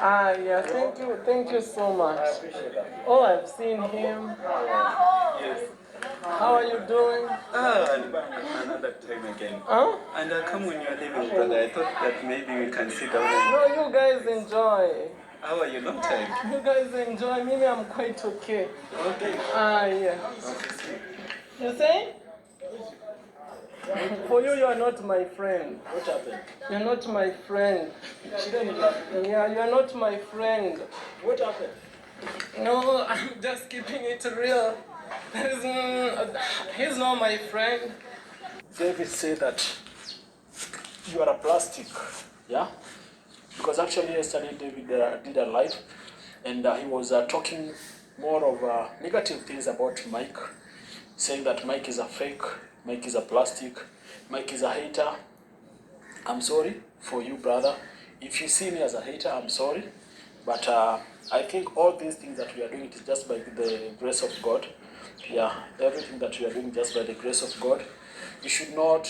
Yeah, thank you so much. I appreciate that. Oh, I've seen him. Yes. How are you doing? Another time again. Huh? And I come when you're leaving, brother. I thought that maybe we can sit down and... No, you guys enjoy. How are you? Long time. You guys enjoy. Maybe I'm quite okay. Okay. Yeah. Okay. You say? For you, you are not my friend. What happened? You're not my friend. She didn't even... Yeah, you are not my friend. What happened? No, I'm just keeping it real. He's not my friend. David said that you are a plastic, yeah? Because actually yesterday David did a live and he was talking more of negative things about Mike, saying that Mike is a fake, Mike is a plastic, Mike is a hater. I'm sorry for you, brother. If you see me as a hater, I'm sorry. But I think all these things that we are doing is just by the grace of God. Yeah, everything that we are doing just by the grace of God. You should not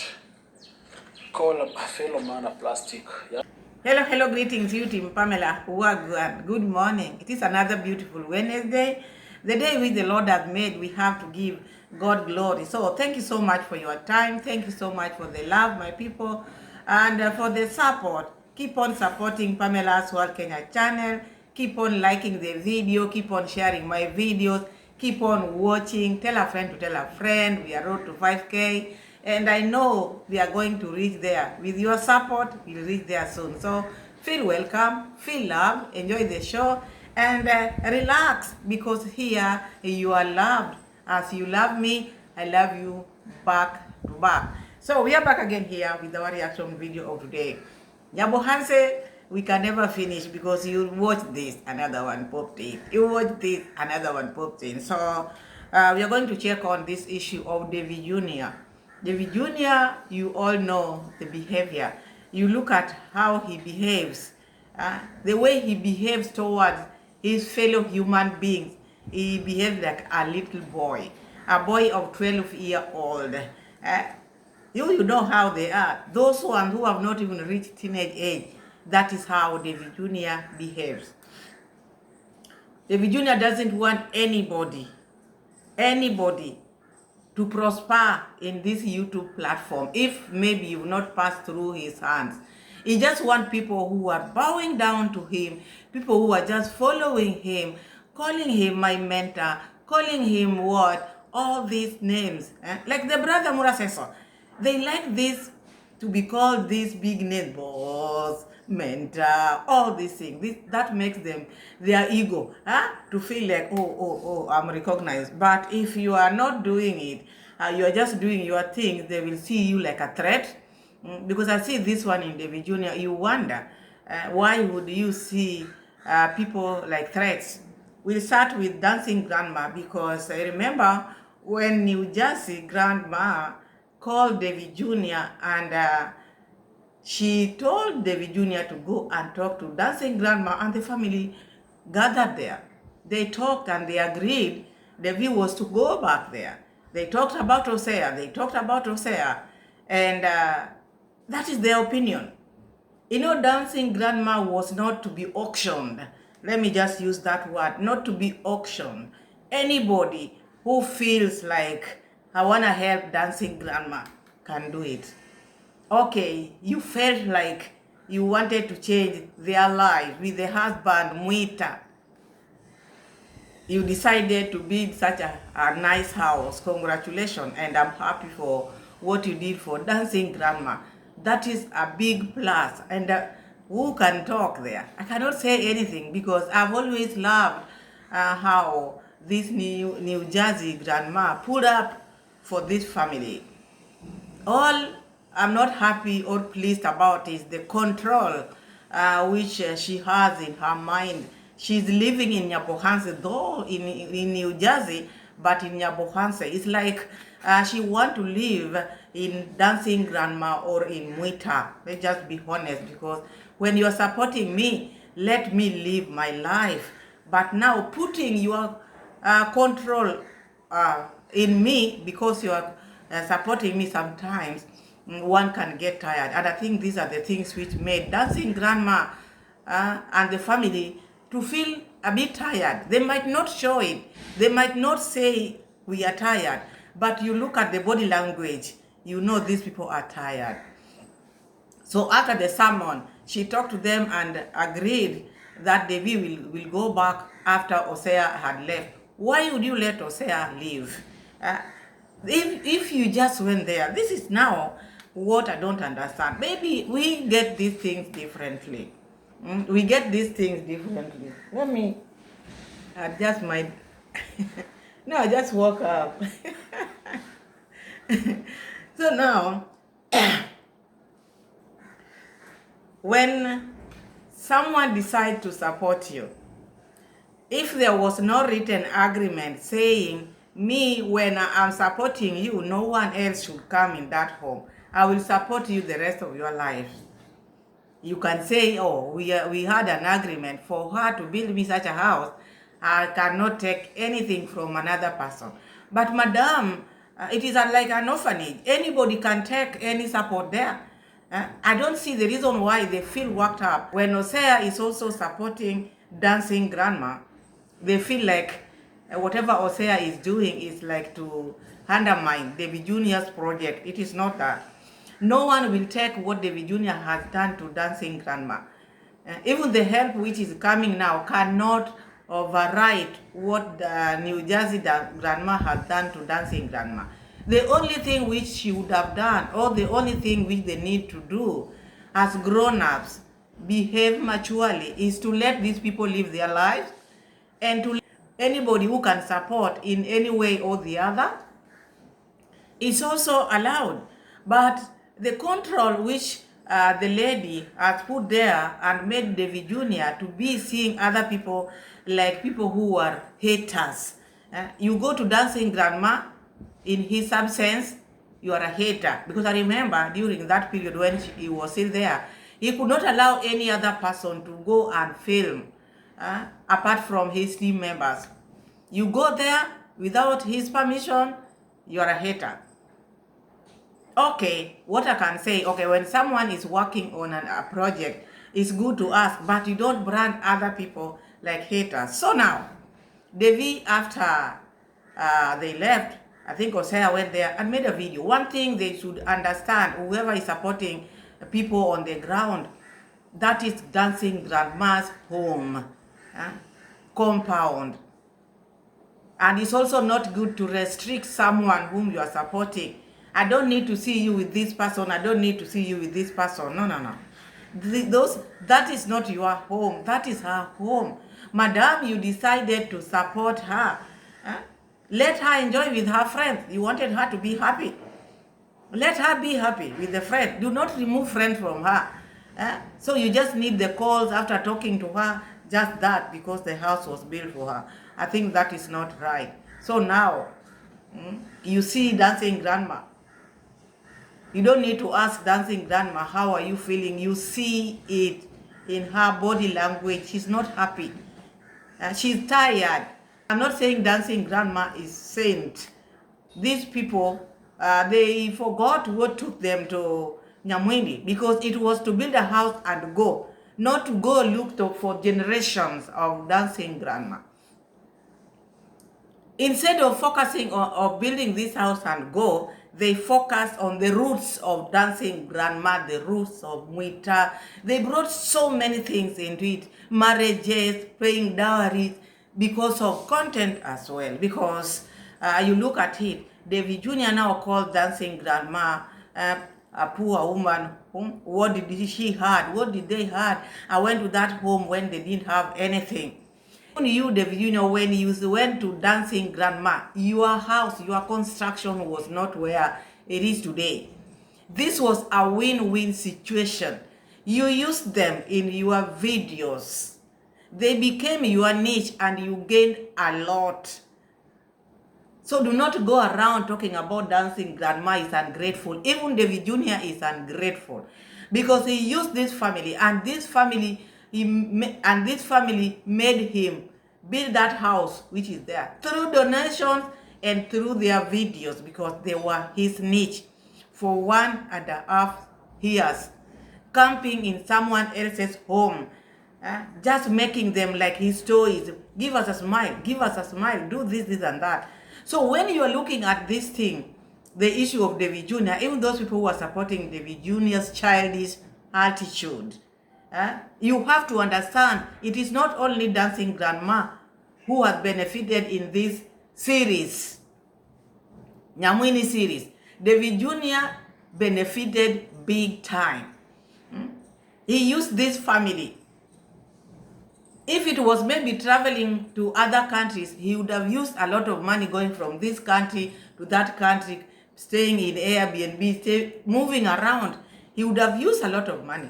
call a fellow man a plastic. Yeah. Hello, greetings, you team Pamela. Good morning. It is another beautiful Wednesday. The day which the Lord has made, we have to give God glory. So thank you so much for your time. Thank you so much for the love, my people, and for the support. Keep on supporting Pamela's World Kenya channel. Keep on liking the video. Keep on sharing my videos. Keep on watching. Tell a friend to tell a friend. We are road to 5K. And I know we are going to reach there. With your support, we'll reach there soon. So feel welcome, feel loved, enjoy the show, and relax, because here you are loved. As you love me, I love you back to back. So we are back again here with our reaction video of today. Nyabo Hanse, we can never finish, because you watch this, another one popped in. You watch this, another one popped in. So we are going to check on this issue of Davy Jr. Davy Jr., you all know the behavior. You look at how he behaves, the way he behaves towards his fellow human beings. He behaves like a little boy, a boy of 12 years old. You know how they are. Those ones who have not even reached teenage age, that is how Davy Jr. behaves. Davy Jr. doesn't want anybody to prosper in this YouTube platform, if maybe you've not passed through his hands. He just wants people who are bowing down to him, people who are just following him, calling him my mentor, calling him what? All these names. Like the brother Murasesa. They like this to be called these big names, boss, mentor, all these things. That makes them, their ego, to feel like, oh, I'm recognized. But if you are not doing it, you are just doing your things, they will see you like a threat. Because I see this one in Davy Jr., you wonder, why would you see people like threats? We'll start with Dancing Grandma, because I remember when New Jersey Grandma called Davy Jr. and she told Davy Jr. to go and talk to Dancing Grandma, and the family gathered there. They talked and they agreed Davy was to go back there. They talked about Hosea, and that is their opinion. You know, Dancing Grandma was not to be auctioned. Let me just use that word, not to be auctioned. Anybody who feels like, I want to help Dancing Grandma, can do it. Okay, you felt like you wanted to change their life with the husband, Mwita. You decided to build such a nice house. Congratulations, and I'm happy for what you did for Dancing Grandma. That is a big plus. And who can talk there? I cannot say anything, because I've always loved how this New Jersey grandma put up for this family. All I'm not happy or pleased about is the control which she has in her mind. She's living in Nyabohanse, though in New Jersey, but in Nyabohanse. It's like she wants to live in Dancing Grandma or in Mwita. Let's just be honest, because when you're supporting me, let me live my life. But now putting your control in me, because you are supporting me, sometimes one can get tired. And I think these are the things which made Dancing Grandma and the family to feel a bit tired. They might not show it. They might not say we are tired, but you look at the body language, you know these people are tired. So after the sermon, she talked to them and agreed that Davy will go back after Hosea had left. Why would you let Hosea leave? If you just went there, this is now what I don't understand. Maybe we get these things differently. We get these things differently. Let me adjust my... No, I just woke up. So now, when someone decides to support you, if there was no written agreement saying, me, when I'm supporting you, no one else should come in that home, I will support you the rest of your life. You can say, oh, we had an agreement for her to build me such a house. I cannot take anything from another person. But madam, it is like an orphanage. Anybody can take any support there. I don't see the reason why they feel worked up. When Hosea is also supporting dancing grandma, they feel like whatever Hosea is doing is like to undermine Davy Jr.'s project. It is not that. No one will take what Davy Jr. has done to dancing grandma. Even the help which is coming now cannot override what the New Jersey grandma has done to dancing grandma. The only thing which she would have done, or the only thing which they need to do as grown-ups, behave maturely, is to let these people live their lives, and to anybody who can support in any way or the other is also allowed. But the control which the lady has put there and made Davy Jr. to be seeing other people like people who are haters. You go to dancing grandma, in his absence, you are a hater. Because I remember during that period when he was still there, he could not allow any other person to go and film apart from his team members. You go there without his permission, you are a hater. Okay, what I can say, okay, when someone is working on a project, it's good to ask, but you don't brand other people like haters. So now, Davy, after they left, I think Hosea went there and made a video. One thing they should understand, whoever is supporting people on the ground, that is dancing grandma's home, compound. And it's also not good to restrict someone whom you are supporting. I don't need to see you with this person. I don't need to see you with this person. No, no, no. That is not your home. That is her home. Madam, you decided to support her. Let her enjoy with her friends. You wanted her to be happy. Let her be happy with the friend. Do not remove friends from her. So you just need the calls after talking to her, just that, because the house was built for her. I think that is not right. So now, you see dancing grandma. You don't need to ask dancing grandma, how are you feeling? You see it in her body language. She's not happy. She's tired. I'm not saying dancing grandma is saint. These people, they forgot what took them to Nyamwindi, because it was to build a house and go, not to go look for generations of dancing grandma. Instead of focusing on building this house and go, they focused on the roots of dancing grandma, the roots of Mwita. They brought so many things into it, marriages, paying dowries, because of content as well. Because you look at it, Davy Jr. now called dancing grandma a poor woman. What did she had? What did they had? I went to that home when they didn't have anything. You, Davy Jr., when you went to dancing grandma, your house, your construction was not where it is today. This was a win-win situation. You used them in your videos. They became your niche and you gained a lot. So do not go around talking about dancing grandma is ungrateful. Even Davy Jr. is ungrateful, because he used this family, and this family made him build that house which is there through donations and through their videos, because they were his niche for 1.5 years, camping in someone else's home, just making them like his toys. Give us a smile, give us a smile, do this, this, and that. So when you are looking at this thing, the issue of Davy Jr., even those people who are supporting Davy Jr.'s childish attitude, you have to understand it is not only Dancing Grandma who has benefited in this series, Nyamwini series. Davy Jr. benefited big time. He used this family. If it was maybe traveling to other countries, he would have used a lot of money going from this country to that country, staying in Airbnb, moving around. He would have used a lot of money.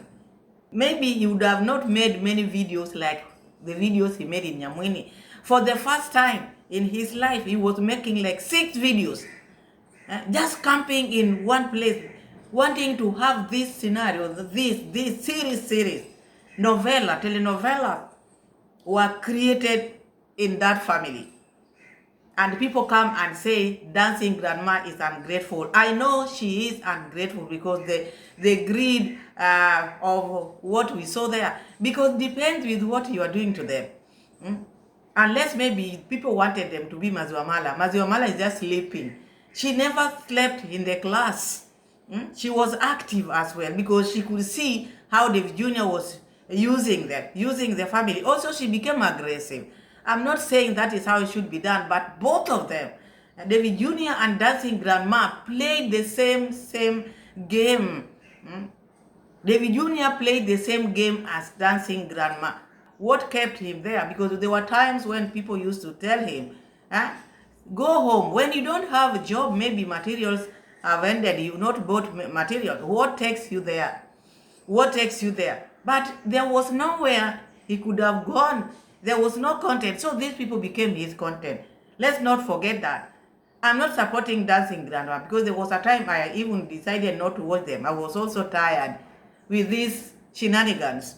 Maybe he would have not made many videos like the videos he made in Nyamwini. For the first time in his life, he was making like 6 videos. Just camping in one place, wanting to have this scenario, this series, telenovela were created in that family. And people come and say Dancing Grandma is ungrateful. I know she is ungrateful because the greed of what we saw there, because it depends with what you are doing to them. Unless maybe people wanted them to be Maziwamala. Maziwamala is just sleeping. She never slept in the class. She was active as well because she could see how Davy Jr. was using the family. Also, she became aggressive. I'm not saying that is how it should be done, but both of them, Davy Jr. and Dancing Grandma, played the same game. Davy Jr. played the same game as Dancing Grandma. What kept him there? Because there were times when people used to tell him, go home. When you don't have a job, maybe materials have ended, you've not bought material. What takes you there? What takes you there? But there was nowhere he could have gone. There was no content. So these people became his content. Let's not forget that. I'm not supporting Dancing Grandma because there was a time I even decided not to watch them. I was also tired with these shenanigans.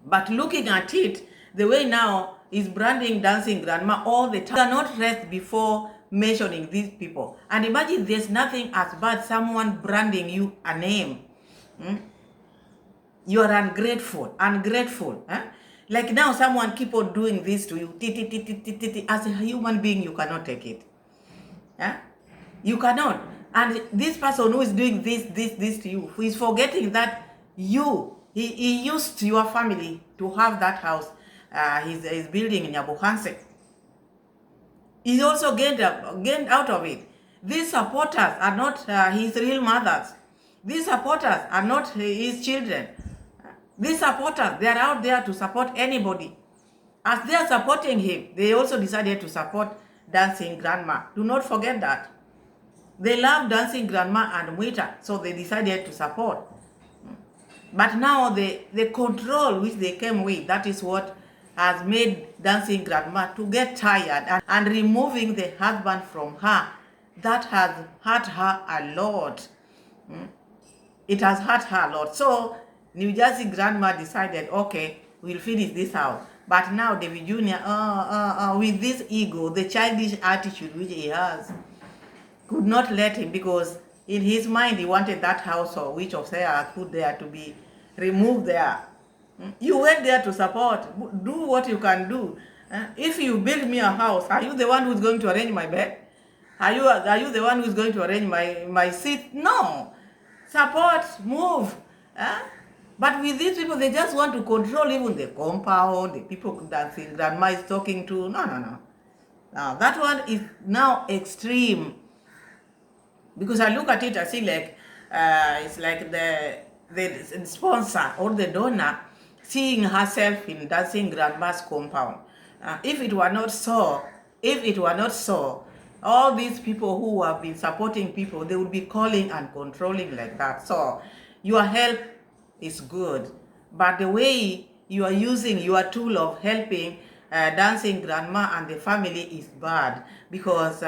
But looking at it, the way now is branding Dancing Grandma all the time. You cannot rest before mentioning these people. And imagine there's nothing as bad someone branding you a name. You are ungrateful. Like now someone keep on doing this to you. As a human being, you cannot take it. You cannot. And this person who is doing this to you, who is forgetting that he used your family to have that house he's building in Nyabuhanse. He's also gained out of it. These supporters are not his real mothers. These supporters are not his children. These supporters, they are out there to support anybody. As they are supporting him, they also decided to support Dancing Grandma. Do not forget that. They love Dancing Grandma and Mwita, so they decided to support. But now the control which they came with, that is what has made Dancing Grandma to get tired and removing the husband from her. That has hurt her a lot. It has hurt her a lot. So New Jersey Grandma decided, okay, we'll finish this house. But now Davy Jr., with this ego, the childish attitude which he has, could not let him, because in his mind he wanted that house or which Hosea put there to be removed there. You went there to support. Do what you can do. If you build me a house, are you the one who's going to arrange my bed? Are you the one who's going to arrange my seat? No. Support, move. But with these people, they just want to control even the compound, the people Dancing Grandma is talking to. No. Now, that one is now extreme. Because I look at it, I see like, it's like the sponsor or the donor seeing herself in Dancing Grandma's compound. If it were not so, all these people who have been supporting people, they would be calling and controlling like that. So your help is good, but the way you are using your tool of helping Dancing Grandma and the family is bad, because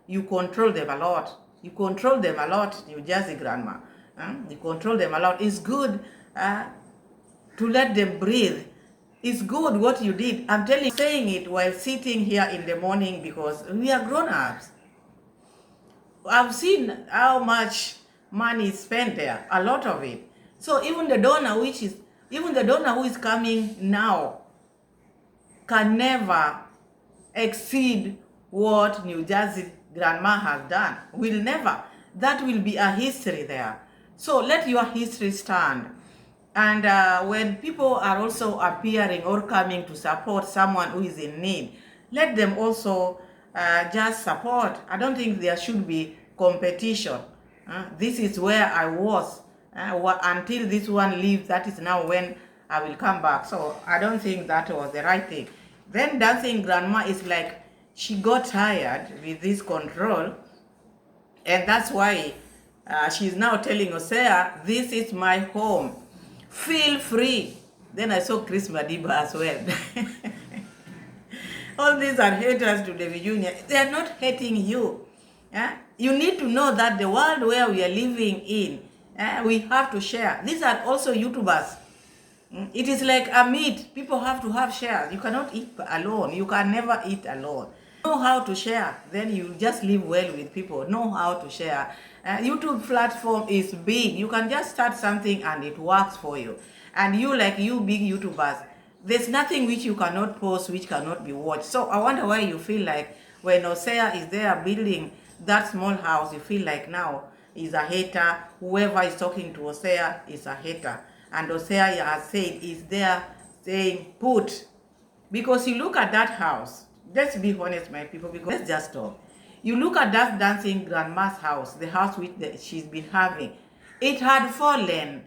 you control them a lot. You control them a lot, New Jersey Grandma. You control them a lot. It's good to let them breathe. It's good what you did. I'm telling you, saying it while sitting here in the morning, because we are grown-ups. I've seen how much money is spent there, a lot of it. So even the donor, which is Even the donor who is coming now can never exceed what New Jersey grandma has done. Will never. That will be a history there. So let your history stand. And when people are also appearing or coming to support someone who is in need, let them also just support. I don't think there should be competition. This is where I was until this one leaves. That is now when I will come back. So I don't think that was the right thing. Then dancing grandma is like she got tired with this control, and that's why she's now telling Hosea, this is my home. Feel free. Then I saw Chris Madiba as well. All these are haters to Davy Jr. They are not hating you. You need to know that the world where we are living in, we have to share. These are also YouTubers. It is like a meat. People have to have shares. You cannot eat alone. You can never eat alone. Know how to share. Then you just live well with people. Know how to share. YouTube platform is big. You can just start something and it works for you. And you, like you big YouTubers, there's nothing which you cannot post, which cannot be watched. So I wonder why you feel like when Hosea is there building that small house, you feel like now is a hater. Whoever is talking to Hosea is a hater. And Hosea has said is there saying put. Because you look at that house, let's be honest, my people, because let's just talk. You look at that dancing grandma's house, the house which she's been having. It had fallen.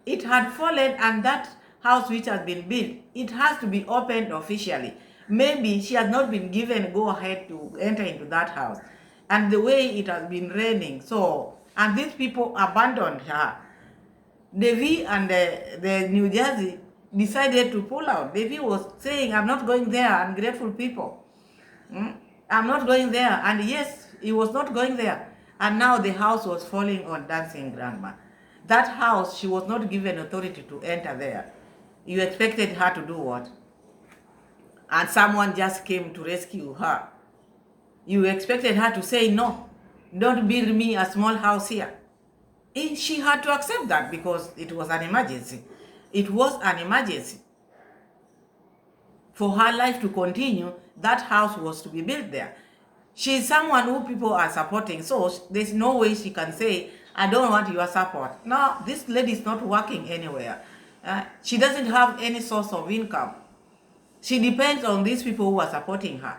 It had fallen, and that house which has been built, it has to be opened officially. Maybe she has not been given go ahead to enter into that house. And the way it has been raining, so, and these people abandoned her. Davy and the New Jersey decided to pull out. Davy was saying, I'm not going there, ungrateful people. I'm not going there. And yes, he was not going there. And now the house was falling on dancing grandma. That house, she was not given authority to enter there. You expected her to do what? And someone just came to rescue her. You expected her to say, no, don't build me a small house here. She had to accept that because it was an emergency. It was an emergency. For her life to continue, that house was to be built there. She's someone who people are supporting, so there's no way she can say, I don't want your support. No, this lady is not working anywhere. She doesn't have any source of income. She depends on these people who are supporting her.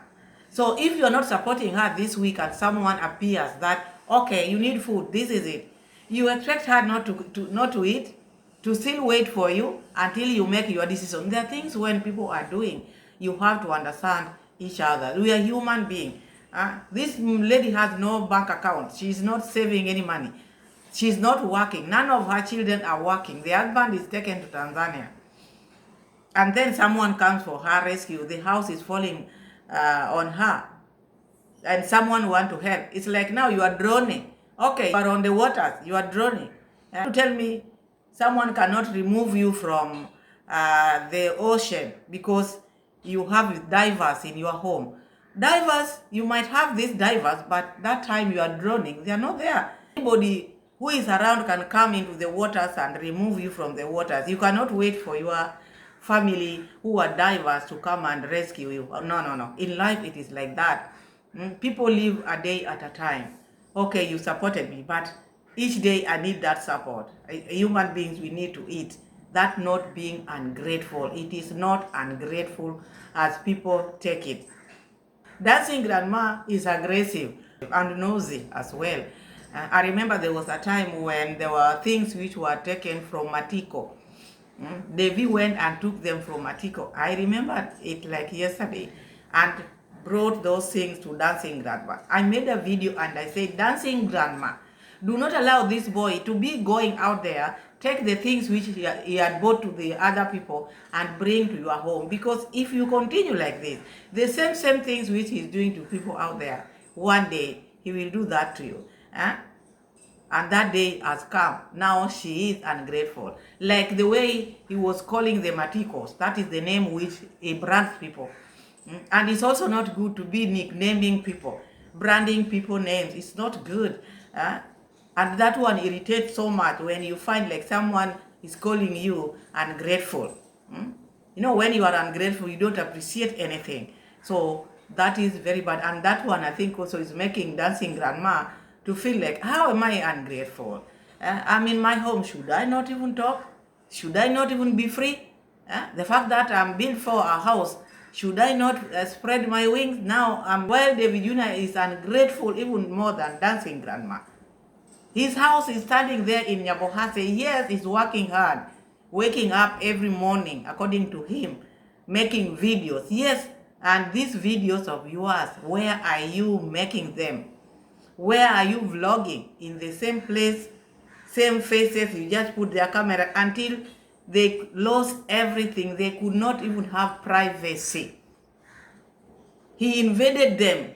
So if you're not supporting her this week and someone appears that, okay, you need food, this is it, you expect her not to eat, to still wait for you until you make your decision. There are things when people are doing, you have to understand each other. We are human beings. This lady has no bank account. She's not saving any money. She's not working. None of her children are working. The husband is taken to Tanzania. And then someone comes for her rescue. The house is falling on her. And someone want to help. It's like now you are drowning. Okay, you are on the waters. You are drowning. You tell me someone cannot remove you from the ocean because you have divers in your home. Divers, you might have these divers, but that time you are drowning. They are not there. Anybody who is around can come into the waters and remove you from the waters. You cannot wait for your family who are divers to come and rescue you. No. In life, it is like that. People live a day at a time. Okay, you supported me, but each day I need that support. Human beings, we need to eat. That not being ungrateful. It is not ungrateful as people take it. Dancing grandma is aggressive and nosy as well. I remember there was a time when there were things which were taken from Matiko. Davy went and took them from Matiko. I remember it like yesterday, and brought those things to dancing grandma. I made a video and I said, dancing grandma, do not allow this boy to be going out there, take the things which he had bought to the other people and bring to your home. Because if you continue like this, the same things which he's doing to people out there, one day he will do that to you. And that day has come. Now she is ungrateful. Like the way he was calling the Maticos, that is the name which he brands people. And it's also not good to be nicknaming people, branding people names. It's not good. And that one irritates so much when you find like someone is calling you ungrateful. You know, when you are ungrateful, you don't appreciate anything. So that is very bad. And that one, I think, also is making dancing grandma to feel like, how am I ungrateful? I'm in my home. Should I not even talk? Should I not even be free? The fact that I'm built for a house, should I not spread my wings? Now, while David Jr. is ungrateful even more than dancing grandma. His house is standing there in Nyabohase. Yes, he's working hard, waking up every morning, according to him, making videos. Yes, and these videos of yours, where are you making them? Where are you vlogging? In the same place, same faces, you just put their camera until they lost everything. They could not even have privacy. He invaded them.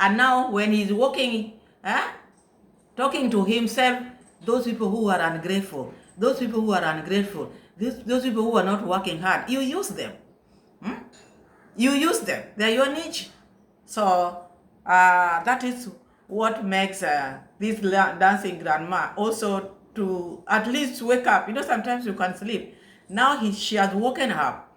And now when he's walking, talking to himself, those people who are ungrateful, those people who are not working hard, you use them. You use them. They're your niche. So that is what makes this dancing grandma also to at least wake up. You know, sometimes you can sleep. Now she has woken up.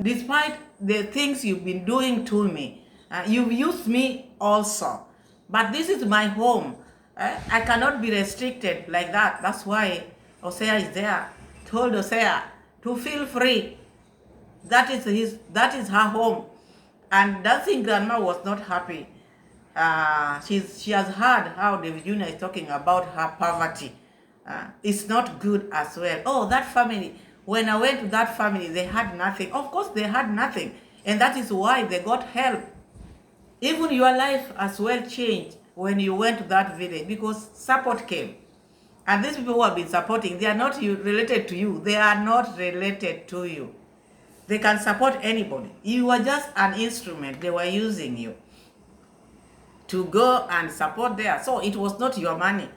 Despite the things you've been doing to me, you've used me also. But this is my home. I cannot be restricted like that. That's why Hosea is there. Told Hosea to feel free. That is her home. And dancing grandma was not happy. She has heard how David Jr. is talking about her poverty. It's not good as well. Oh, that family. When I went to that family, they had nothing. Of course, they had nothing. And that is why they got help. Even your life as well changed when you went to that village because support came. And these people who have been supporting, they are not related to you. They are not related to you. They can support anybody. You are just an instrument. They were using you to go and support there. So it was not your money.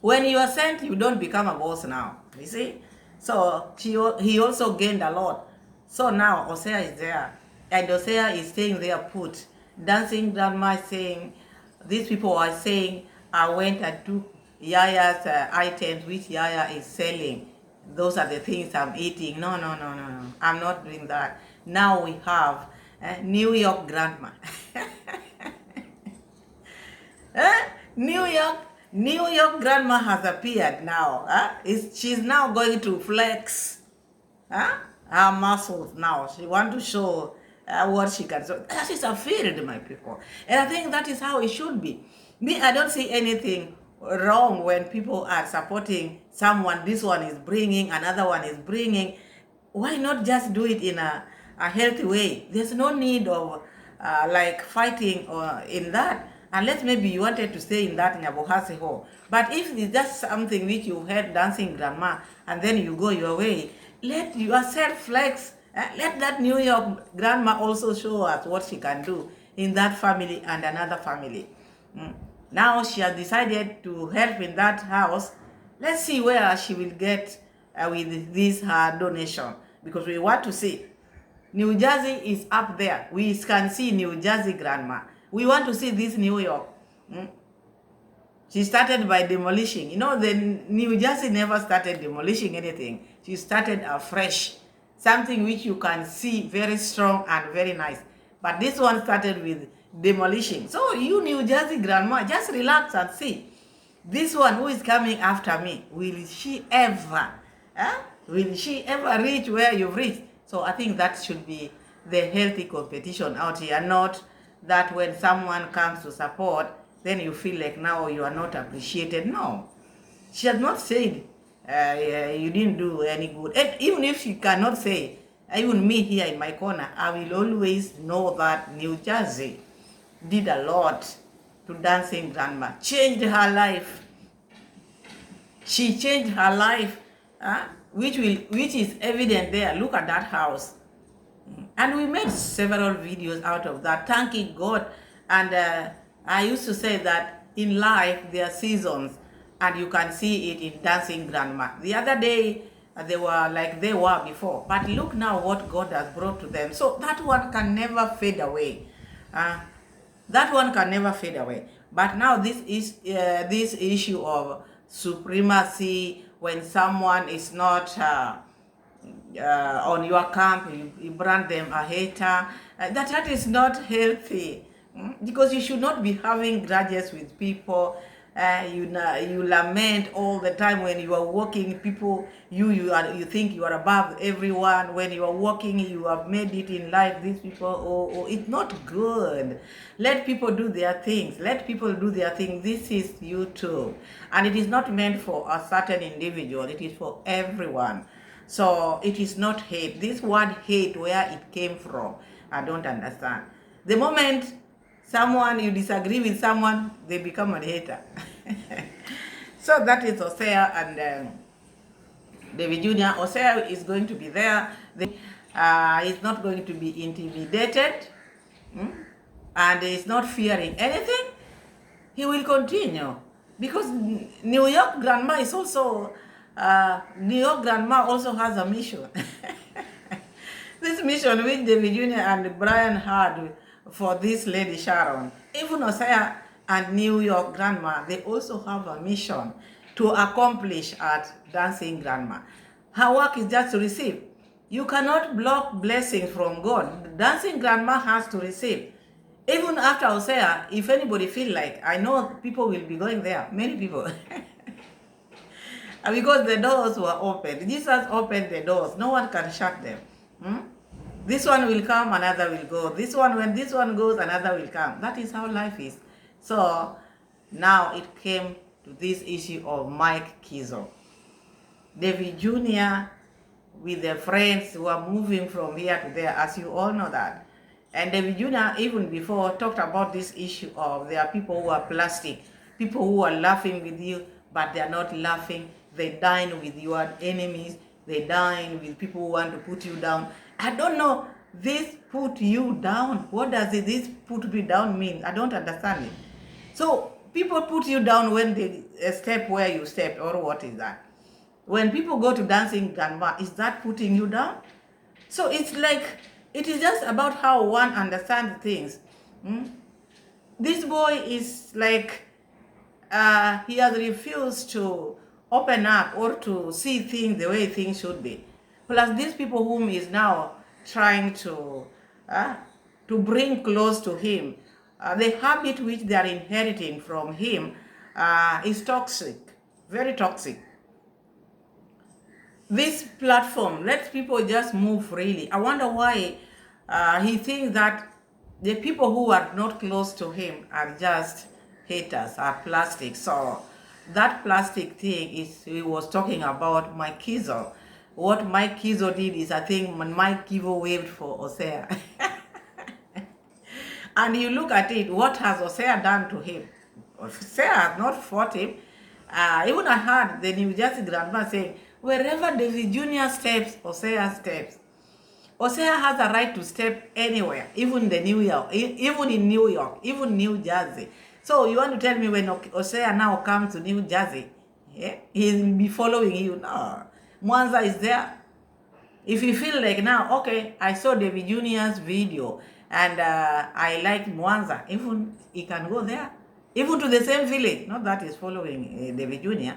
When you are sent, you don't become a boss now. You see? So he also gained a lot. So now Hosea is there. And Hosea is staying there put. Dancing grandma is saying, these people are saying, I went and took Yaya's items which Yaya is selling. Those are the things I'm eating. No. I'm not doing that. Now we have New York grandma. New York grandma has appeared now. She's now going to flex her muscles now. She wants to show what she can. So that is a field, my people. And I think that is how it should be. Me, I don't see anything wrong when people are supporting someone. This one is bringing, another one is bringing. Why not just do it in a healthy way? There's no need of like fighting in that. Unless maybe you wanted to stay in that Nyabohase home. But if it's just something which you heard dancing grandma and then you go your way, let yourself flex. Let that New York grandma also show us what she can do in that family and another family. Now she has decided to help in that house. Let's see where she will get with this donation. Because we want to see. New Jersey is up there. We can see New Jersey grandma. We want to see this New York. She started by demolishing. You know, the New Jersey never started demolishing anything. She started afresh. Something which you can see very strong and very nice. But this one started with demolishing. So you New Jersey grandma, just relax and see. This one who is coming after me, will she ever reach where you've reached? So I think that should be the healthy competition out here, not that when someone comes to support, then you feel like now you are not appreciated. No. She has not said you didn't do any good. And even if she cannot say, even me here in my corner, I will always know that New Jersey did a lot to dancing grandma. Changed her life. She changed her life, which is evident there. Look at that house. And we made several videos out of that, thanking God. And I used to say that in life there are seasons, and you can see it in dancing grandma. The other day, they were like they were before. But look now what God has brought to them. So that one can never fade away. That one can never fade away. But now this issue of supremacy, when someone is not on your camp, you brand them a hater. That is not healthy, because you should not be having grudges with people. You lament all the time when you are walking. People, you think you are above everyone. When you are walking, you have made it in life. These people, it's not good. Let people do their things. Let people do their things. This is YouTube, and it is not meant for a certain individual. It is for everyone. So it is not hate. This word hate, where it came from, I don't understand. The moment you disagree with someone, they become a hater. So that is Hosea and David Jr. Hosea is going to be there. He's not going to be intimidated, and he's not fearing anything. He will continue, because New York Grandma is also New York Grandma also has a mission. This mission which David Jr. and Brian had for this lady Sharon, even Hosea and New York Grandma, they also have a mission to accomplish at Dancing Grandma. Her work is just to receive. You cannot block blessings from God. Dancing Grandma has to receive. Even after Hosea, if anybody feel like, I know people will be going there, many people. Because the doors were open. Jesus opened the doors. No one can shut them. This one will come, another will go. This one, when this one goes, another will come. That is how life is. So now it came to this issue of Mike KIZOH. David Jr. with their friends who are moving from here to there, as you all know that. And David Jr. even before talked about this issue of there are people who are plastic, people who are laughing with you, but they are not laughing. They dine with your enemies. They dine with people who want to put you down. I don't know, this put you down. What does this put me down mean? I don't understand it. So people put you down when they step where you stepped, or what is that? When people go to Dancing Grandma, is that putting you down? So it's like, it is just about how one understands things. This boy is like, he has refused to open up or to see things the way things should be. Plus these people whom he is now trying to bring close to him, the habit which they are inheriting from him is toxic, very toxic. This platform lets people just move freely. I wonder why he thinks that the people who are not close to him are just haters, are plastic. So that plastic thing is, he was talking about Mike KIZOH. What Mike KIZOH did is, I think Mike KIZOH waved for Hosea. And you look at it, what has Hosea done to him? Hosea has not fought him. Even I heard the New Jersey grandma saying, wherever David Jr. steps, Hosea steps. Hosea has a right to step anywhere, even in New York, even New Jersey. So you want to tell me when Hosea now comes to New Jersey, he will be following you? No. Mwanza is there. If you feel like now, okay, I saw David Jr.'s video and I like Mwanza, even he can go there. Even to the same village. Not that he's following David Jr.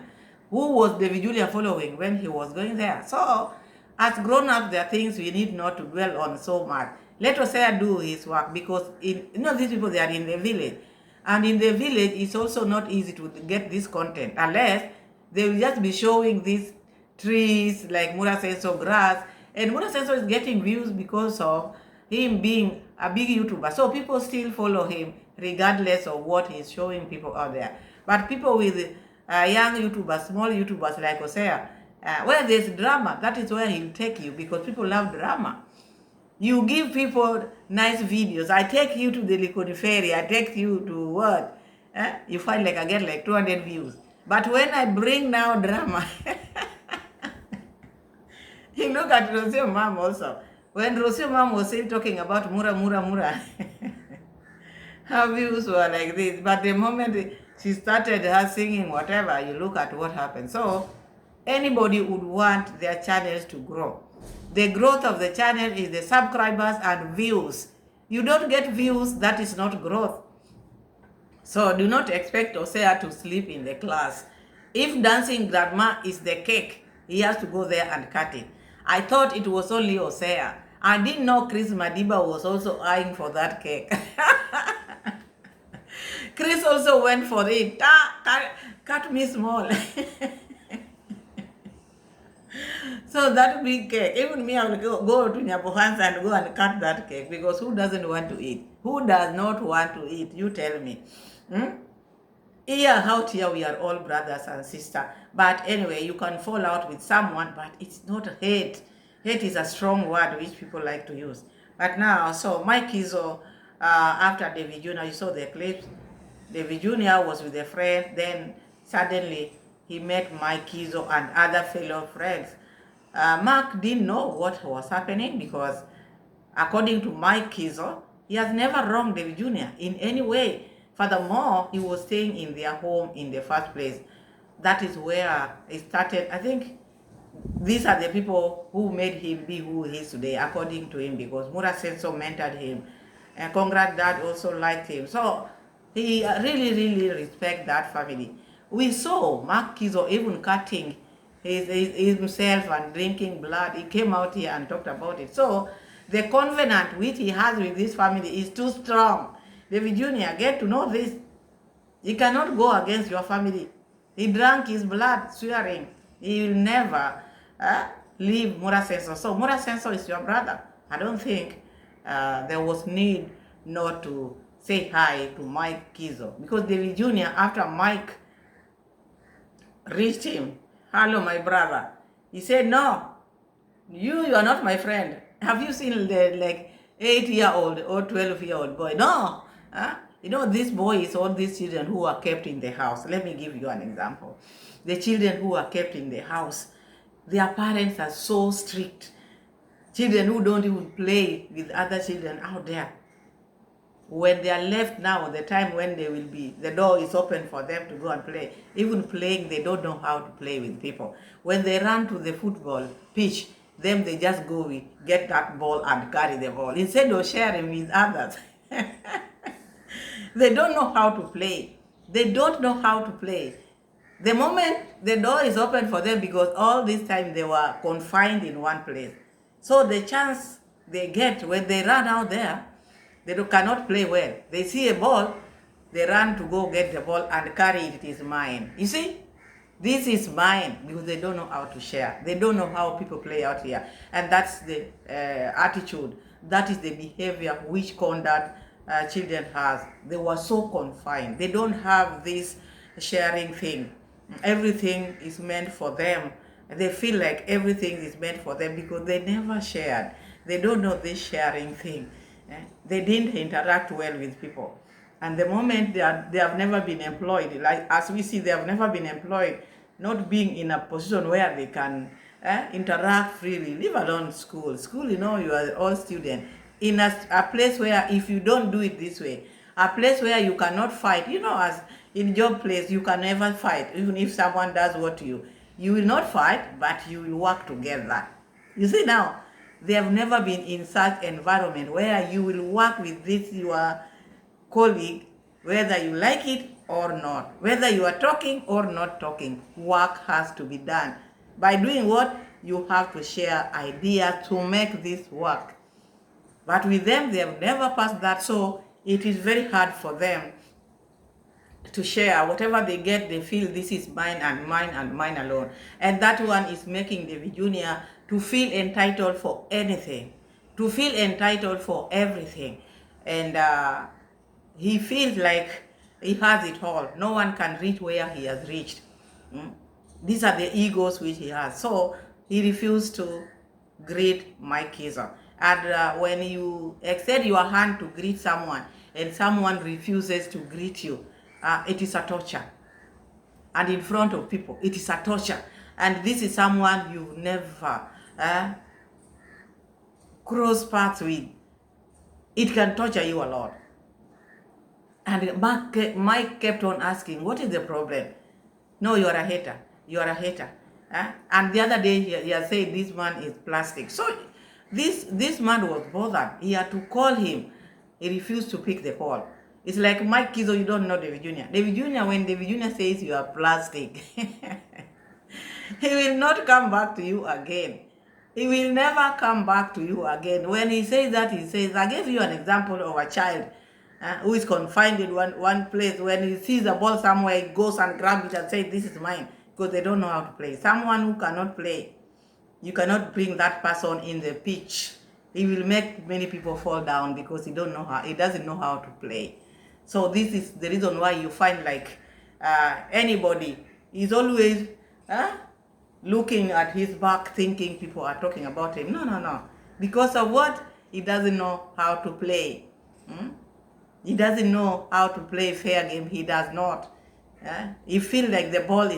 Who was David Jr. following when he was going there? So, as grown-ups, there are things we need not to dwell on so much. Let Hosea do his work, because these people, they are in the village. And in the village, it's also not easy to get this content, unless they will just be showing these trees, like Mura Senso grass. And Mura Senso is getting views because of him being a big YouTuber. So people still follow him, regardless of what he's showing people out there. But people with young YouTubers, small YouTubers like Hosea, where there's drama, that is where he'll take you, because people love drama. You give people nice videos. I take you to the Likoni Ferry, I take you to what? You find like I get like 200 views. But when I bring now drama, you look at Rosie mom also. When Rosie mom was still talking about Mura, her views were like this. But the moment she started her singing whatever, you look at what happened. So anybody would want their channels to grow. The growth of the channel is the subscribers and views. You don't get views, that is not growth. So do not expect Hosea to sleep in the class. If dancing grandma is the cake, he has to go there and cut it. I thought it was only Hosea. I didn't know Chris Madiba was also eyeing for that cake. Chris also went for it. Cut me small. So that big cake, even me, I will go to Nyabohansa and go and cut that cake, because who doesn't want to eat? Who does not want to eat? You tell me. Here, out here, we are all brothers and sisters. But anyway, you can fall out with someone, but it's not hate. Hate is a strong word which people like to use. But now, so Mike KIZOH, after Davy Jr., you saw the clips. Davy Jr. was with a friend, then suddenly he met Mike KIZOH and other fellow friends. Mark didn't know what was happening, because according to Mike KIZOH, he has never wronged Davy Jr. in any way. Furthermore, he was staying in their home in the first place. That is where it started. I think these are the people who made him be who he is today, according to him, because Mura Senso mentored him. And Congrats Dad also liked him. So he really, really respect that family. We saw Mark KIZOH even cutting himself and drinking blood. He came out here and talked about it. So the covenant which he has with this family is too strong. Davy Jr., get to know this. You cannot go against your family. He drank his blood, swearing he will never leave Mura Senso. So Mura Senso is your brother. I don't think there was need not to say hi to Mike KIZOH, because Davy Jr., after Mike reached him, hello, my brother, he said, no, you are not my friend. Have you seen the 8-year-old or 12-year-old boy? No. You know, this boy is all these children who are kept in the house. Let me give you an example. The children who are kept in the house, their parents are so strict. Children who don't even play with other children out there. When they are left now, the time when they will be, the door is open for them to go and play. Even playing, they don't know how to play with people. When they run to the football pitch, then they just go with, get that ball and carry the ball, instead of sharing with others. They don't know how to play. They don't know how to play. The moment the door is open for them, because all this time they were confined in one place. So the chance they get when they run out there, they cannot play well. They see a ball, they run to go get the ball and carry it. It is mine. You see? This is mine, because they don't know how to share. They don't know how people play out here. And that's the attitude. That is the behavior which conduct children has. They were so confined. They don't have this sharing thing. Everything is meant for them. They feel like everything is meant for them because they never shared. They don't know this sharing thing. They didn't interact well with people. And the moment they have never been employed, like as we see, they have never been employed, not being in a position where they can interact freely, leave alone school. School, you know, you are all students. In a place where if you don't do it this way, a place where you cannot fight, you know, as in job place, you can never fight. Even if someone does what you will not fight, but you will work together. You see now, they have never been in such environment where you will work with this your colleague, whether you like it or not, whether you are talking or not talking. Work has to be done. By doing what? You have to share ideas to make this work. But with them, they have never passed that, so it is very hard for them to share. Whatever they get, they feel this is mine and mine and mine alone. And that one is making Davy Jr. to feel entitled for anything, to feel entitled for everything. And he feels like he has it all. No one can reach where he has reached. These are the egos which he has. So he refused to greet Mike KIZOH. And when you extend your hand to greet someone and someone refuses to greet you, it is a torture. And in front of people, it is a torture. And this is someone you've never crossed paths with. It can torture you a lot. And Mike kept on asking, what is the problem? No, you are a hater. You are a hater. And the other day, he had said this man is plastic. So this man was bothered. He had to call him. He refused to pick the call. It's like Mike KIZOH, you don't know Davy Jr. Davy Jr., when Davy Jr. says you are plastic, he will not come back to you again. He will never come back to you again. When he says that, he says, I gave you an example of a child who is confined in one place. When he sees a ball somewhere, he goes and grabs it and says, this is mine, because they don't know how to play. Someone who cannot play, you cannot bring that person in the pitch. He will make many people fall down because he doesn't know how to play. So this is the reason why you find like anybody is always looking at his back, thinking people are talking about him. No. Because of what? He doesn't know how to play. He doesn't know how to play fair game. He does not. He feels like the ball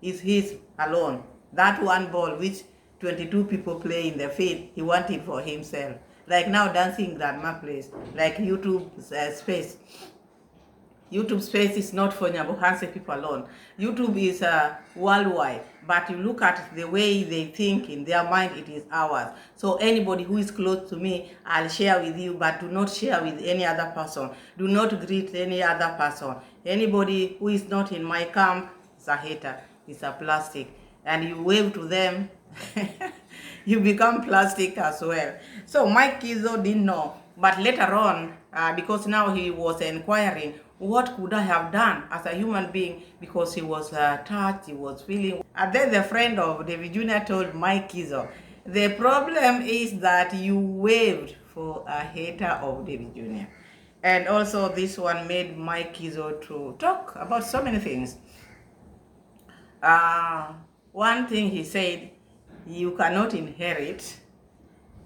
is his alone. That one ball which 22 people play in the field, he wants it for himself. Like now dancing grandma plays, like YouTube space. YouTube space is not for Nyabohanse people alone. YouTube is worldwide, but you look at the way they think in their mind, it is ours. So anybody who is close to me, I'll share with you, but do not share with any other person. Do not greet any other person. Anybody who is not in my camp is a hater, is a plastic. And you wave to them, you become plastic as well. So Mike KIZOH didn't know, but later on, because now he was inquiring, what could I have done as a human being, because he was touched, he was feeling. And then the friend of Davy Jr. told Mike KIZOH, the problem is that you waved for a hater of Davy Jr. And also this one made Mike KIZOH to talk about so many things. One thing he said, you cannot inherit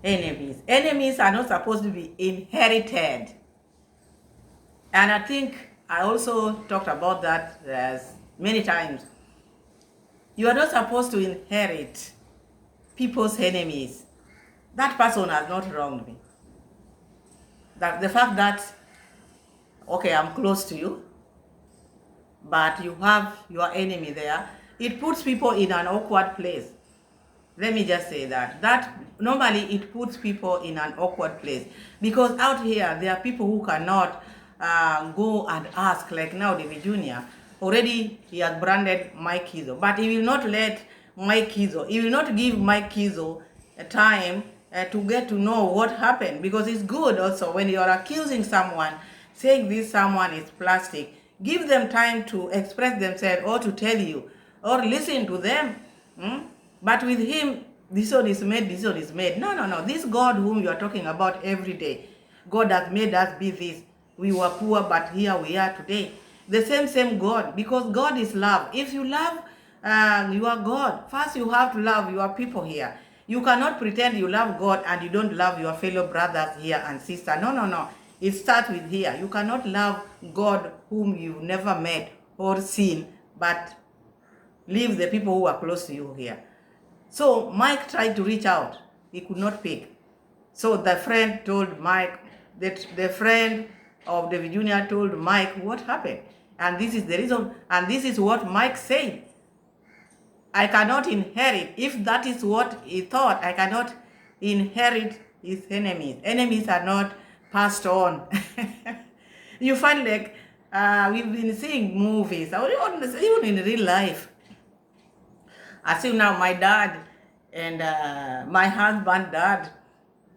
enemies. Enemies are not supposed to be inherited. And I think I also talked about that many times. You are not supposed to inherit people's enemies. That person has not wronged me. That the fact that, okay, I'm close to you, but you have your enemy there, it puts people in an awkward place. Let me just say that normally it puts people in an awkward place, because out here there are people who cannot go and ask, like now Davy Jr. already he has branded Mike KIZOH, but he will not let Mike KIZOH, he will not give Mike KIZOH a time to get to know what happened, because it's good also when you are accusing someone, saying this someone is plastic, give them time to express themselves or to tell you or listen to them. But with him, this one is made, this one is made. No. This God whom you are talking about every day, God has made us be this. We were poor, but here we are today. The same God, because God is love. If you love your God, first you have to love your people here. You cannot pretend you love God and you don't love your fellow brothers here and sisters. No. It starts with here. You cannot love God whom you've never met or seen, but leave the people who are close to you here. So Mike tried to reach out. He could not pick. So the friend told Mike, that the friend of Davy Jr. told Mike what happened. And this is the reason, and this is what Mike said. I cannot inherit. If that is what he thought, I cannot inherit his enemies. Enemies are not passed on. You find like we've been seeing movies, or even in real life. I see now my dad and my husband dad,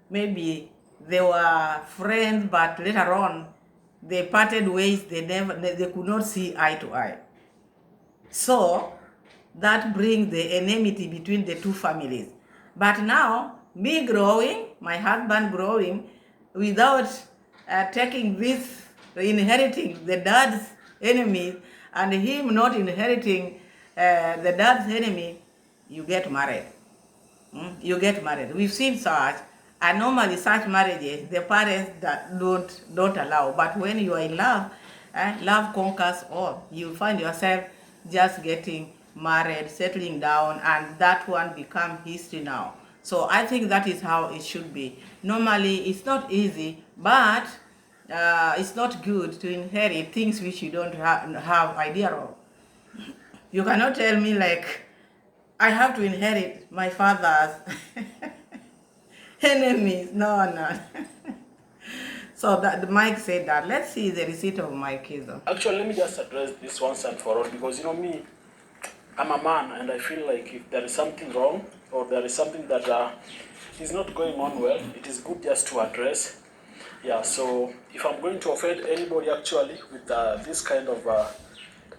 maybe they were friends, but later on they parted ways. They could not see eye to eye. So that brings the enmity between the two families. But now, me growing, my husband growing, without taking this, inheriting the dad's enemies, and him not inheriting the dad's enemy, you get married. You get married. We've seen such, and normally such marriages, the parents that don't allow. But when you are in love, love conquers all. You find yourself just getting married, settling down, and that one become history now. So I think that is how it should be. Normally, it's not easy, but it's not good to inherit things which you don't have idea of. You cannot tell me like, I have to inherit my father's enemies. No. So that Mike said that. Let's see the receipt of Mike KIZOH. Actually, let me just address this once and for all, because you know me, I'm a man, and I feel like if there is something wrong or there is something that is not going on well, it is good just to address. Yeah, so if I'm going to offend anybody actually with this kind of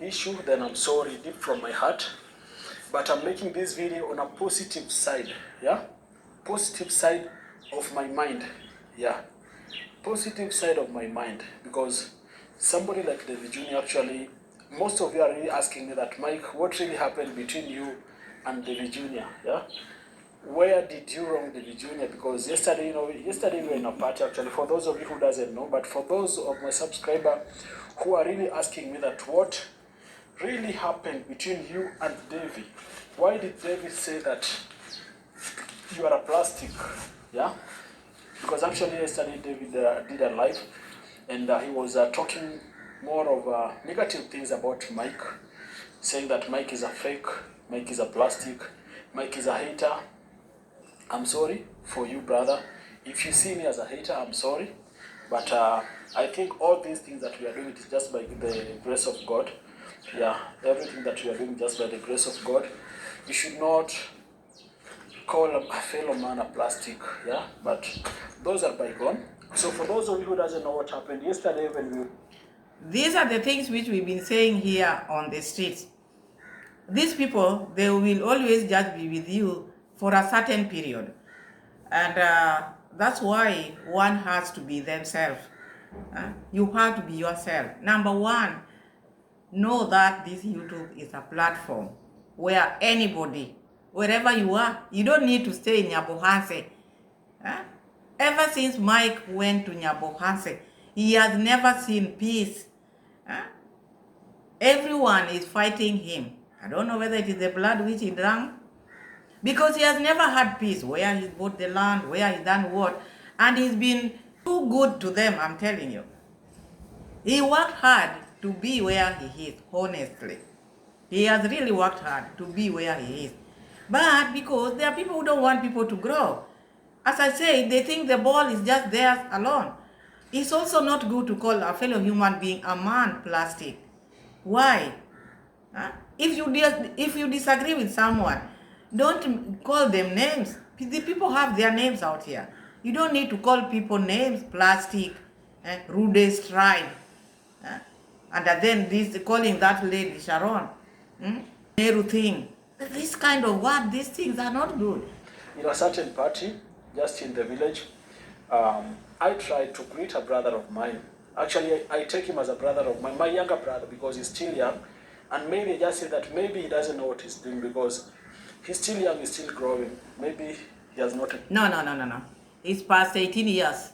issue, then I'm sorry deep from my heart. But I'm making this video on a positive side, yeah? Positive side of my mind, yeah? Positive side of my mind, because somebody like Davy Jr. actually, most of you are really asking me that, Mike, what really happened between you and Davy Jr., yeah? Where did you wrong Davy Jr.? Because yesterday, yesterday we were in a party actually, for those of you who doesn't know, but for those of my subscriber who are really asking me that what really happened between you and Davy? Why did Davy say that you are a plastic? Yeah? Because actually yesterday David did a live, and he was talking more of negative things about Mike, saying that Mike is a fake, Mike is a plastic, Mike is a hater. I'm sorry for you, brother. If you see me as a hater, I'm sorry. But I think all these things that we are doing, it is just by the grace of God. Yeah, everything that we are doing just by the grace of God. You should not call a fellow man a plastic, yeah? But those are bygone. So for those of you who doesn't know what happened yesterday when we... These are the things which we've been saying here on the streets. These people, they will always just be with you for a certain period. And that's why one has to be themselves. You have to be yourself. Number one, know that this YouTube is a platform where anybody, wherever you are, you don't need to stay in Nyabohanse. Ever since Mike went to Nyabohanse, he has never seen peace. Everyone is fighting him. I don't know whether it is the blood which he drank, because he has never had peace, where he bought the land, where he done what, and he's been too good to them, I'm telling you. He worked hard to be where he is, honestly. He has really worked hard to be where he is. But because there are people who don't want people to grow. As I say, they think the ball is just theirs alone. It's also not good to call a fellow human being a man plastic. Why? If you disagree with someone, don't call them names. The people have their names out here. You don't need to call people names, plastic, rudest tribe. And then this calling that lady Sharon, Nehru thing. This kind of word, these things are not good. In a certain party, just in the village, I tried to greet a brother of mine. Actually, I take him as a brother of mine, my younger brother, because he's still young. And maybe I just say that maybe he doesn't know what he's doing because he's still young, he's still growing. Maybe he has not... No. He's past 18 years.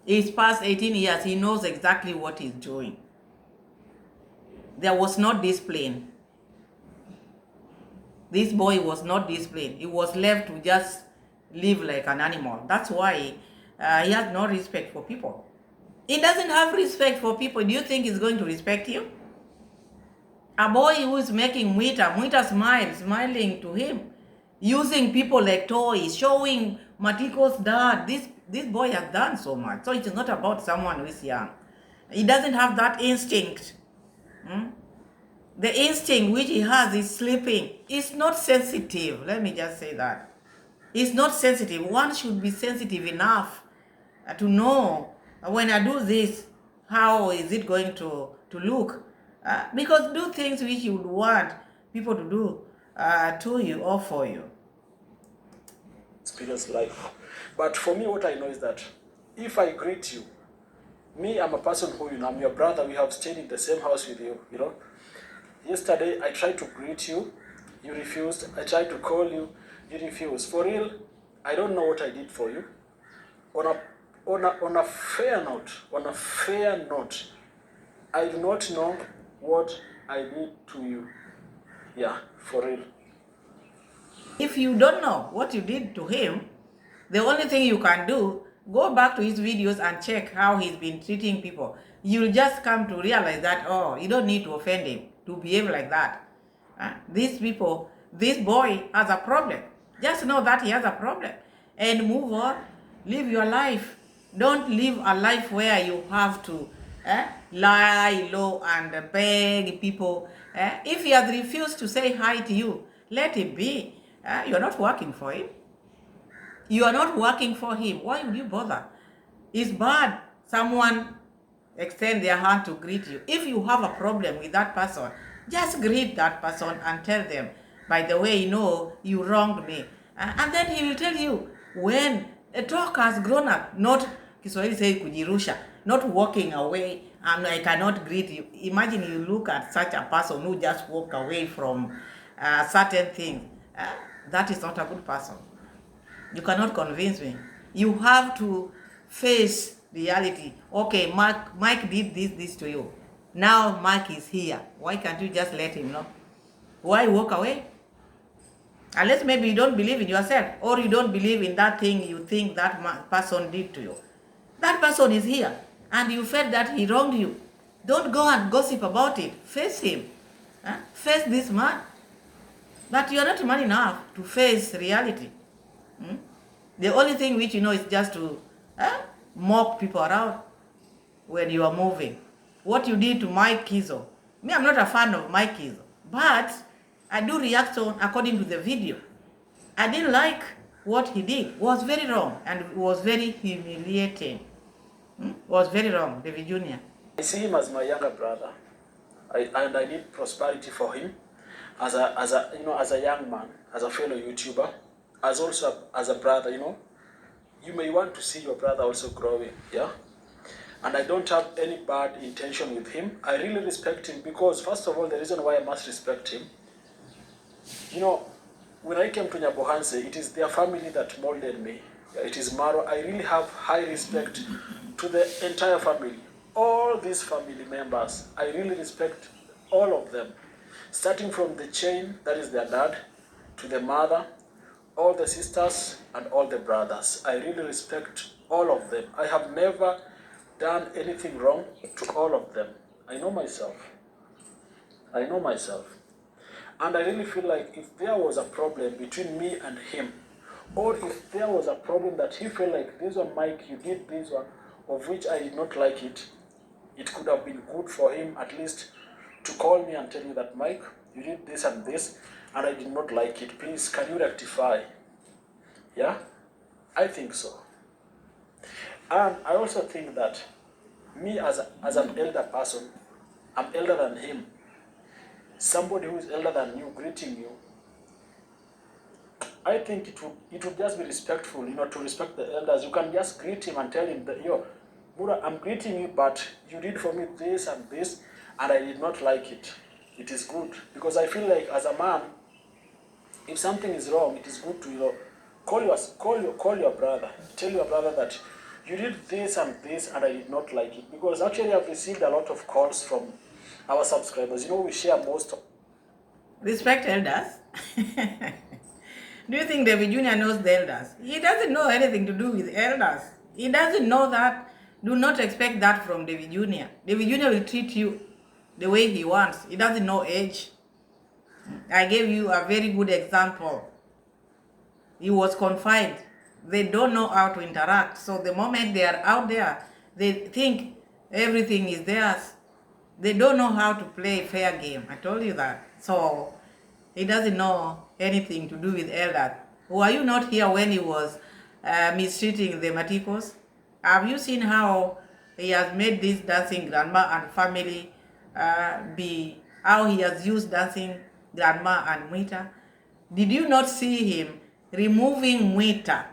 He's past 18 years. He knows exactly what he's doing. There was no discipline. This boy was not disciplined. He was left to just live like an animal. That's why he has no respect for people. He doesn't have respect for people. Do you think he's going to respect you? A boy who is making Mwita smiling to him, using people like toys, showing Matiko's dad. This boy has done so much. So it is not about someone who is young. He doesn't have that instinct. The instinct which he has is sleeping. It's not sensitive. Let me just say that. It's not sensitive. One should be sensitive enough to know when I do this, how is it going to look? Because do things which you would want people to do to you or for you. Experience life. But for me, what I know is that if I greet you, me, I'm a person who, I'm your brother, we have stayed in the same house with you, Yesterday, I tried to greet you, you refused. I tried to call you, you refused. For real, I don't know what I did for you. On a fair note, I do not know what I did to you. Yeah, for real. If you don't know what you did to him, the only thing you can do, go back to his videos and check how he's been treating people. You'll just come to realize that, oh, you don't need to offend him to behave like that. These people, this boy has a problem. Just know that he has a problem and move on, live your life. Don't live a life where you have to lie low and beg people. If he has refused to say hi to you, let it be. You're not working for him. You are not working for him. Why would you bother? It's bad someone extend their hand to greet you. If you have a problem with that person, just greet that person and tell them, by the way, you wronged me. And then he will tell you when a talk has grown up, not Kiswahili say kujirusha, not walking away and I cannot greet you. Imagine you look at such a person who just walk away from certain things. That is not a good person. You cannot convince me. You have to face reality. Okay, Mike did this to you. Now Mike is here. Why can't you just let him know? Why walk away? Unless maybe you don't believe in yourself, or you don't believe in that thing you think that person did to you. That person is here, and you felt that he wronged you. Don't go and gossip about it. Face him. Face this man. But you are not man enough to face reality. The only thing which you know is just to mock people around when you are moving. What you did to Mike KIZOH. Me, I'm not a fan of Mike KIZOH, but I do react on according to the video. I didn't like what he did. It was very wrong and it was very humiliating. It was very wrong, David Jr. I see him as my younger brother, and I need prosperity for him as a young man, as a fellow YouTuber, as a brother. You may want to see your brother also growing, yeah. And I don't have any bad intention with him. I really respect him because, first of all, the reason why I must respect him, when I came to Nyabohanse, it is their family that molded me. It is Maro. I really have high respect to the entire family. All these family members, I really respect all of them. Starting from the chain, that is their dad, to the mother, all the sisters, and all the brothers. I really respect all of them. I have never done anything wrong to all of them. I know myself. And I really feel like if there was a problem between me and him, or if there was a problem that he felt like, this one, Mike, you did this one, of which I did not like it, it could have been good for him at least to call me and tell me that, Mike, you did this and this, and I did not like it. Please, can you rectify? Yeah? I think so. And I also think that me as an elder person, I'm elder than him. Somebody who is elder than you greeting you, I think it would just be respectful, to respect the elders. You can just greet him and tell him that, Mura, I'm greeting you, but you did for me this and this, and I did not like it. It is good. Because I feel like as a man, if something is wrong, it is good to, call your brother. Tell your brother that you did this and this, and I did not like it. Because actually I've received a lot of calls from our subscribers. We share most of... Respect elders? Do you think David Jr. knows the elders? He doesn't know anything to do with elders. He doesn't know that. Do not expect that from David Jr. David Jr. will treat you the way he wants. He doesn't know age. I gave you a very good example. He was confined. They don't know how to interact. So the moment they are out there, they think everything is theirs. They don't know how to play fair game. I told you that. So he doesn't know anything to do with elders. Were you not here when he was mistreating the Matikos? Have you seen how he has made this dancing grandma and family how he has used dancing grandma and Mwita? Did you not see him removing Mwita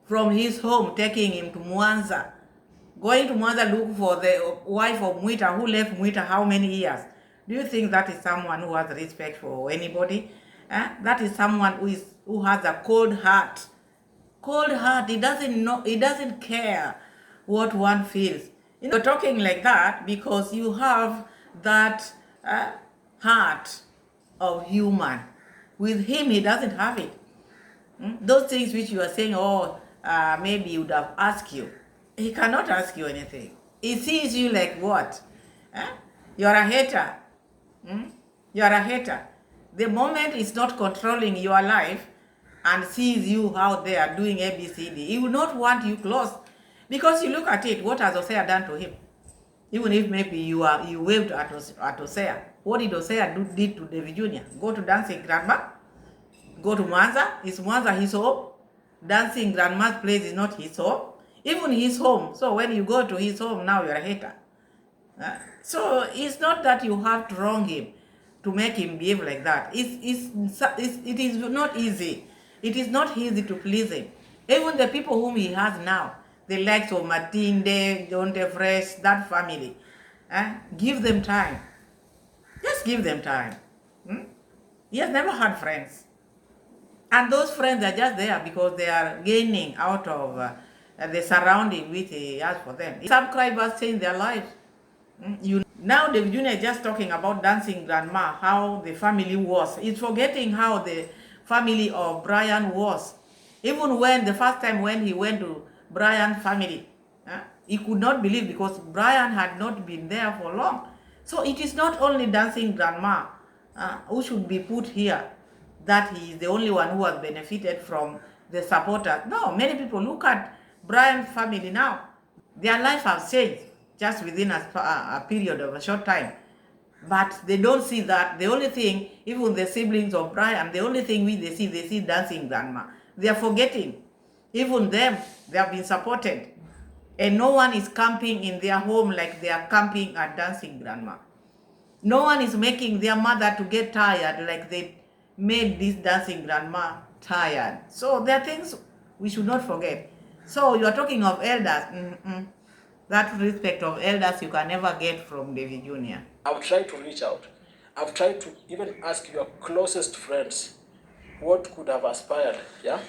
from his home, taking him to Mwanza? Going to Mwanza look for the wife of Mwita who left Mwita how many years? Do you think that is someone who has respect for anybody? That is someone who has a cold heart. Cold heart. He doesn't know. He doesn't care what one feels. You're talking like that because you have that heart of human. With him, he doesn't have it. Those things which you are saying, maybe he would have asked you. He cannot ask you anything. He sees you like what? You're a hater. You're a hater. The moment he's not controlling your life and sees you out there doing ABCD, he will not want you close. Because you look at it, what has Hosea done to him? Even if maybe you waved at Hosea, what did Hosea did to David Jr.? Go to dancing grandma? Go to Mwanza? Is Mwanza his home? Dancing grandma's place is not his home. Even his home. So when you go to his home, now you're a hater. So it's not that you have to wrong him to make him behave like that. It is not easy. It is not easy to please him. Even the people whom he has now, the likes of Matinde, Jonte Fresh, that family, give them time. Just give them time. He has never had friends. And those friends are just there because they are gaining out of the surrounding which he has for them. Subscribers change their lives. Now David Jr. is just talking about dancing grandma, how the family was. He's forgetting how the family of Brian was. Even when the first time when he went to Brian's family, he could not believe because Brian had not been there for long. So it is not only dancing grandma who should be put here, that he is the only one who has benefited from the supporters. No, many people look at Brian's family now. Their life has changed just within a period of a short time. But they don't see that. The only thing, even the siblings of Brian, the only thing they see dancing grandma. They are forgetting. Even them, they have been supported. And no one is camping in their home like they are camping at dancing grandma. No one is making their mother to get tired like they made this dancing grandma tired. So there are things we should not forget. So you are talking of elders. That respect of elders you can never get from David Jr. I've tried to reach out. I've tried to even ask your closest friends what could have aspired, yeah?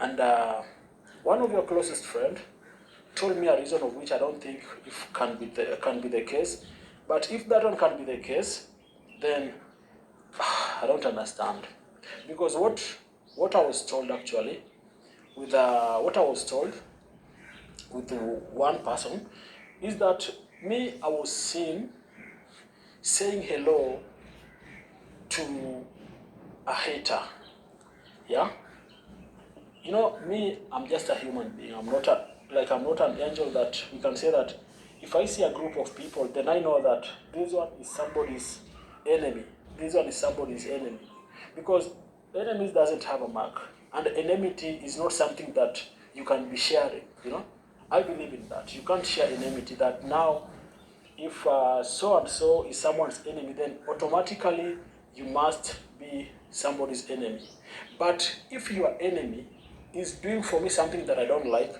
And one of your closest friend told me a reason of which I don't think if can be the case. But if that one can be the case, then I don't understand. Because what I was told actually, with what I was told with one person, is that I was seen saying hello to a hater. Yeah? You know, I'm just a human being. I'm not an angel that we can say that if I see a group of people, then I know that this one is somebody's enemy. This one is somebody's enemy. Because enemies doesn't have a mark. And enmity is not something that you can be sharing, you know. I believe in that. You can't share enmity, that now if so-and-so is someone's enemy, then automatically you must be somebody's enemy. But if your enemy is doing for me something that I don't like,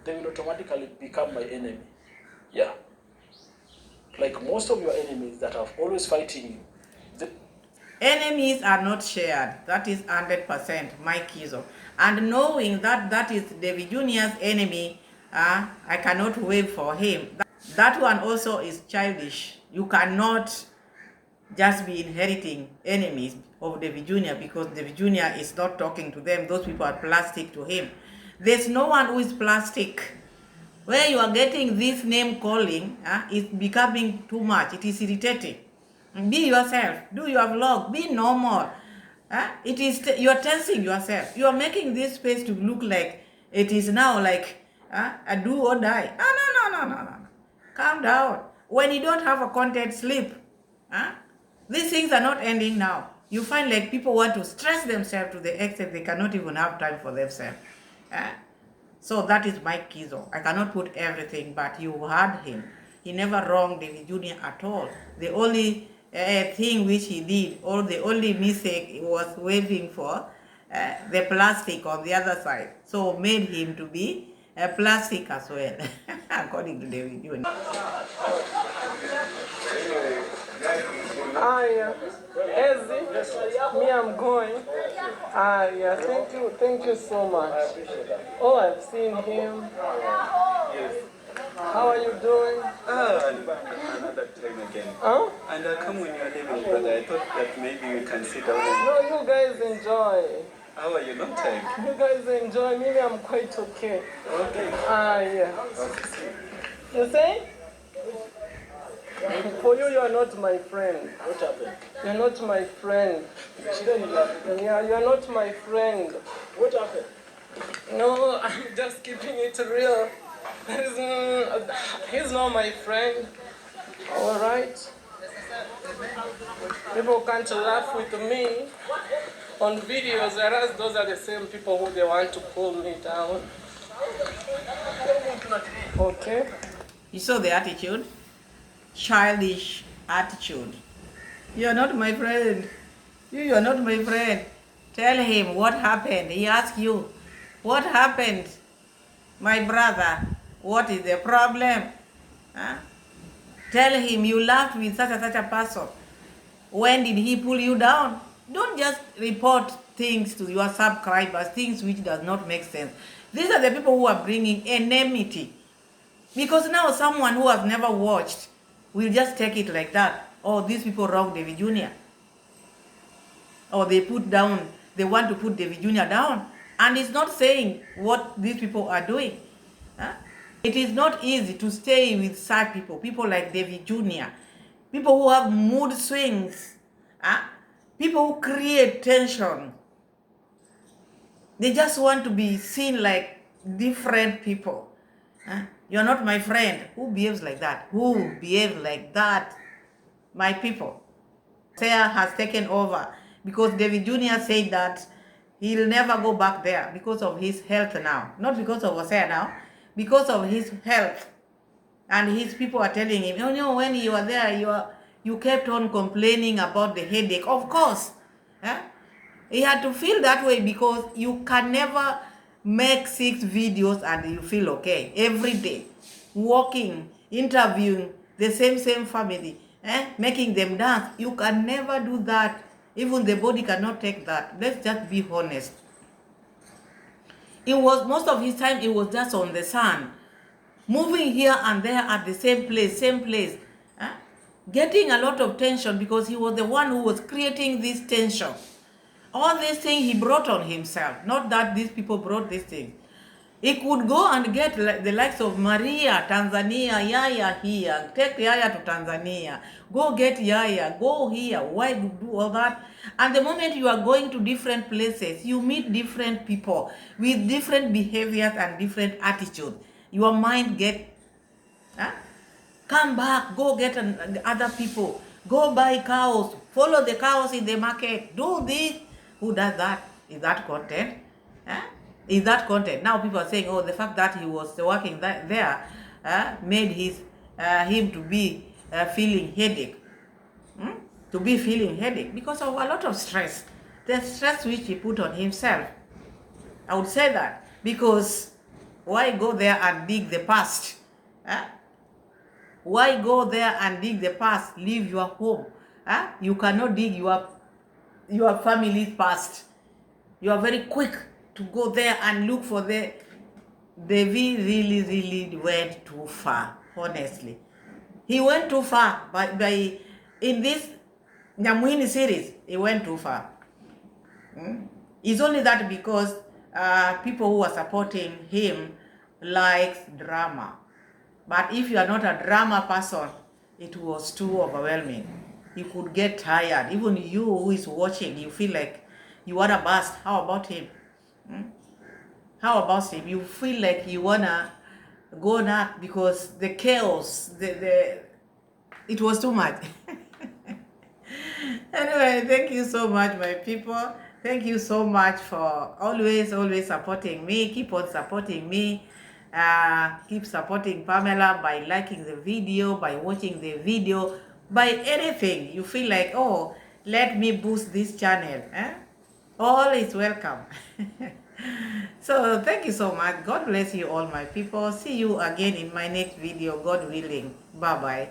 they will automatically become my enemy. Yeah. Like most of your enemies that are always fighting you. Enemies are not shared. That is 100% Mike KIZOH. And knowing that that is David Jr.'s enemy, I cannot wait for him. That one also is childish. You cannot just be inheriting enemies of David Jr. because David Jr. is not talking to them. Those people are plastic to him. There's no one who is plastic. Where you are getting this name calling, it's becoming too much. It is irritating. Be yourself. Do your vlog. Be normal. It is you are tensing yourself. You are making this space to look like it is now like a do or die. No. Calm down. When you don't have a content, sleep. These things are not ending now. You find like people want to stress themselves to the extent they cannot even have time for themselves. So that is Mike KIZOH. I cannot put everything, but you heard him. He never wronged David Jr. at all. The only thing which he did, or the only mistake was waiting for the plastic on the other side. So made him to be a plastic as well, according to David Jr. Yeah. Ezzy, me, I'm going. Yeah, thank you so much. Oh, I've seen him. How are you doing? Another time again. Huh? And I come when you're leaving, brother. I thought that maybe we can sit down and... No, you guys enjoy. How are you? Long time. You guys enjoy. Maybe I'm quite okay. Okay. Yeah. Okay. You say? For you are not my friend. What happened? You're not my friend. Yeah, you're not my friend. What happened? No, I'm just keeping it real. He's not my friend. All right. People can't laugh with me on videos, whereas those are the same people who they want to pull me down. Okay. You saw the attitude? Childish attitude. You're not my friend. You're not my friend. Tell him what happened. He asked you, what happened? My brother, what is the problem? Huh? Tell him you laughed with such a person. When did he pull you down? Don't just report things to your subscribers, things which does not make sense. These are the people who are bringing enmity. Because now someone who has never watched will just take it like that. Oh, these people wrong Davy Jr. Or they want to put Davy Jr. down. And it's not saying what these people are doing. Huh? It is not easy to stay with such people, people like Davy Jr., people who have mood swings, huh? People who create tension. They just want to be seen like different people. Huh? You're not my friend. Who behaves like that? Who behaves like that? My people. Hosea has taken over because David Jr. said that he'll never go back there because of his health now. Not because of Hosea now, because of his health. And his people are telling him, oh no, when you were there, you kept on complaining about the headache. Of course. Huh? He had to feel that way because you can never make 6 videos and you feel okay every day. Walking, interviewing the same family, making them dance. You can never do that. Even the body cannot take that. Let's just be honest. It was most of his time, it was just on the sun. Moving here and there at the same place. Getting a lot of tension because he was the one who was creating this tension. All these things he brought on himself, not that these people brought these things. He could go and get the likes of Maria, Tanzania, Yaya here, take Yaya to Tanzania, go get Yaya, go here, why do all that? And the moment you are going to different places, you meet different people with different behaviors and different attitudes. Your mind come back, go get other people, go buy cows, follow the cows in the market, do this. Who does that? Is that content? Is that content? Now people are saying, oh, the fact that he was working there made him to be feeling headache. To be feeling headache because of a lot of stress. The stress which he put on himself. I would say that because why go there and dig the past? Why go there and dig the past? Leave your home. You cannot dig your family's past. You are very quick to go there and look for Davy really went too far, honestly. He went too far by in this Nyamwini series, he went too far. It's only that because people who are supporting him likes drama. But if you are not a drama person, it was too overwhelming. You could get tired. Even you who is watching, you feel like you want to burst. How about him? How about him? You feel like you want to go nuts because the chaos, it was too much. Anyway, thank you so much, my people. Thank you so much for always supporting me. Keep on supporting me. Keep supporting Pamela by liking the video, by watching the video, by anything you feel like, oh, let me boost this channel. All is welcome. So thank you so much. God bless you all, my people. See you again in my next video, God willing. Bye.